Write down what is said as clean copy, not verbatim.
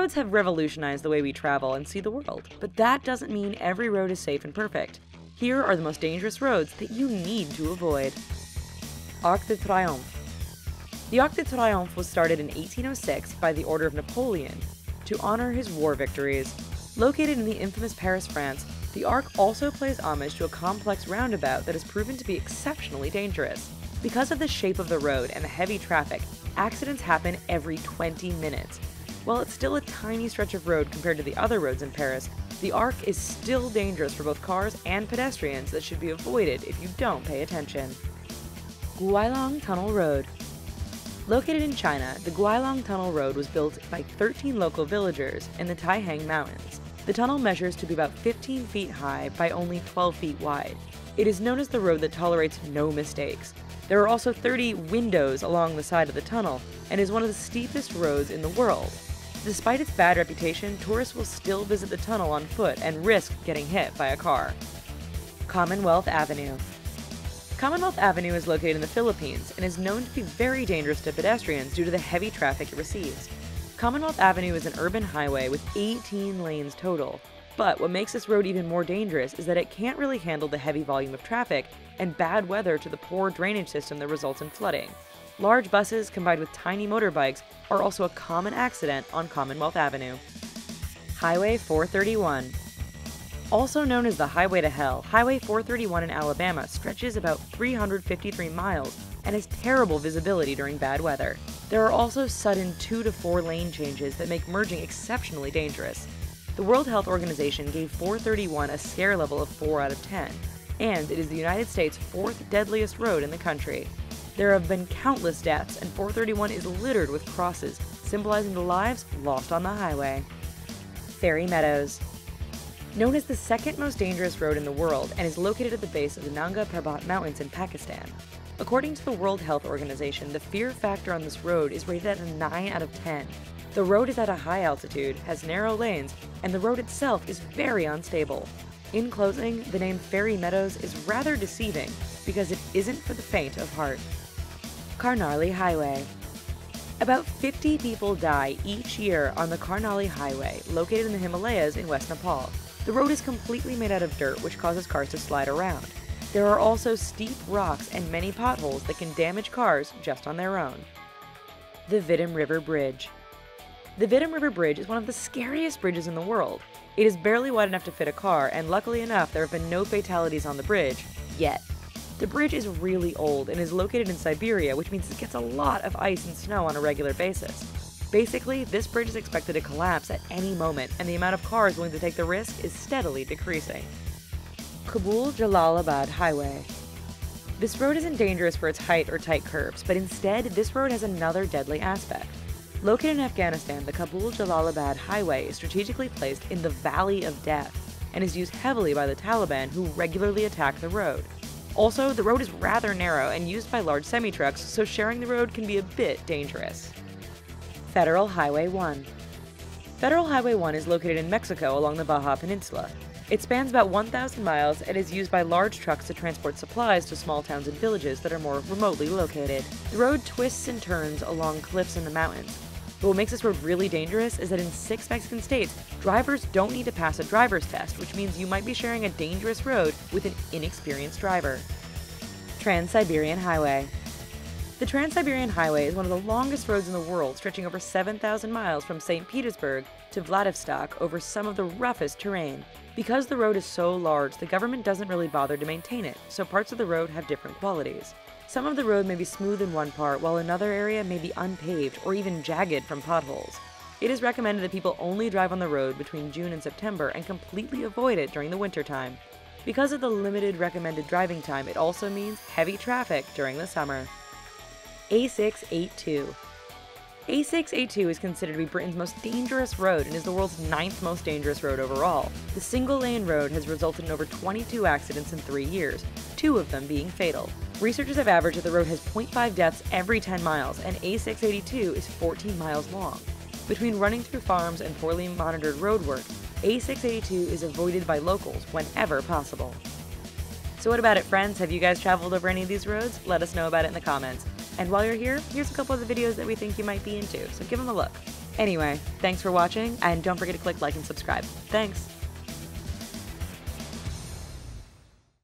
Roads have revolutionized the way we travel and see the world, but that doesn't mean every road is safe and perfect. Here are the most dangerous roads that you need to avoid. Arc de Triomphe. The Arc de Triomphe was started in 1806 by the order of Napoleon to honor his war victories. Located in the infamous Paris, France, the Arc also pays homage to a complex roundabout that has proven to be exceptionally dangerous. Because of the shape of the road and the heavy traffic, accidents happen every 20 minutes. While it's still a tiny stretch of road compared to the other roads in Paris, the Arc is still dangerous for both cars and pedestrians that should be avoided if you don't pay attention. Guoliang Tunnel Road. Located in China, the Guoliang Tunnel Road was built by 13 local villagers in the Taihang Mountains. The tunnel measures to be about 15 feet high by only 12 feet wide. It is known as the road that tolerates no mistakes. There are also 30 windows along the side of the tunnel, and is one of the steepest roads in the world. Despite its bad reputation, tourists will still visit the tunnel on foot and risk getting hit by a car. Commonwealth Avenue. Commonwealth Avenue is located in the Philippines and is known to be very dangerous to pedestrians due to the heavy traffic it receives. Commonwealth Avenue is an urban highway with 18 lanes total, but what makes this road even more dangerous is that it can't really handle the heavy volume of traffic and bad weather to the poor drainage system that results in flooding. Large buses combined with tiny motorbikes are also a common accident on Commonwealth Avenue. Highway 431. Also known as the Highway to Hell, Highway 431 in Alabama stretches about 353 miles and has terrible visibility during bad weather. There are also sudden 2 to 4 lane changes that make merging exceptionally dangerous. The World Health Organization gave 431 a scare level of 4 out of 10, and it is the United States' 4th deadliest road in the country. There have been countless deaths, and 431 is littered with crosses, symbolizing the lives lost on the highway. Fairy Meadows. Known as the second most dangerous road in the world and is located at the base of the Nanga Parbat Mountains in Pakistan. According to the World Health Organization, the fear factor on this road is rated at a 9 out of 10. The road is at a high altitude, has narrow lanes, and the road itself is very unstable. In closing, the name Fairy Meadows is rather deceiving because it isn't for the faint of heart. KARNALI Highway. About 50 people die each year on the KARNALI Highway, located in the Himalayas in West Nepal. The road is completely made out of dirt, which causes cars to slide around. There are also steep rocks and many potholes that can damage cars just on their own. The VITIM River Bridge. The VITIM River Bridge is one of the scariest bridges in the world. It is barely wide enough to fit a car, and luckily enough, there have been no fatalities on the bridge, yet. The bridge is really old and is located in Siberia, which means it gets a lot of ice and snow on a regular basis. Basically, this bridge is expected to collapse at any moment, and the amount of cars willing to take the risk is steadily decreasing. KABUL-JALALABAD Highway. This road isn't dangerous for its height or tight curves, but instead, this road has another deadly aspect. Located in Afghanistan, the KABUL-JALALABAD Highway is strategically placed in the Valley of Death and is used heavily by the Taliban, who regularly attack the road. Also, the road is rather narrow and used by large semi-trucks, so sharing the road can be a bit dangerous. Federal Highway 1. Federal Highway 1 is located in Mexico along the Baja Peninsula. It spans about 1,000 miles and is used by large trucks to transport supplies to small towns and villages that are more remotely located. The road twists and turns along cliffs in the mountains. But what makes this road really dangerous is that in 6 Mexican states, drivers don't need to pass a driver's test, which means you might be sharing a dangerous road with an inexperienced driver. TRANS-SIBERIAN Highway. The Trans-Siberian Highway is one of the longest roads in the world, stretching over 7,000 miles from St. Petersburg to Vladivostok over some of the roughest terrain. Because the road is so large, the government doesn't really bother to maintain it, so parts of the road have different qualities. Some of the road may be smooth in one part, while another area may be unpaved or even jagged from potholes. It is recommended that people only drive on the road between June and September and completely avoid it during the wintertime. Because of the limited recommended driving time, it also means heavy traffic during the summer. A682. A682 is considered to be Britain's most dangerous road and is the world's 9th most dangerous road overall. The single-lane road has resulted in over 22 accidents in 3 years, 2 of them being fatal. Researchers have averaged that the road has 0.5 deaths every 10 miles, and A682 is 14 miles long. Between running through farms and poorly monitored roadwork, A682 is avoided by locals whenever possible. So what about it, friends? Have you guys traveled over any of these roads? Let us know about it in the comments. And while you're here, here's a couple of the videos that we think you might be into, so give them a look. Anyway, thanks for watching, and don't forget to click like and subscribe. Thanks!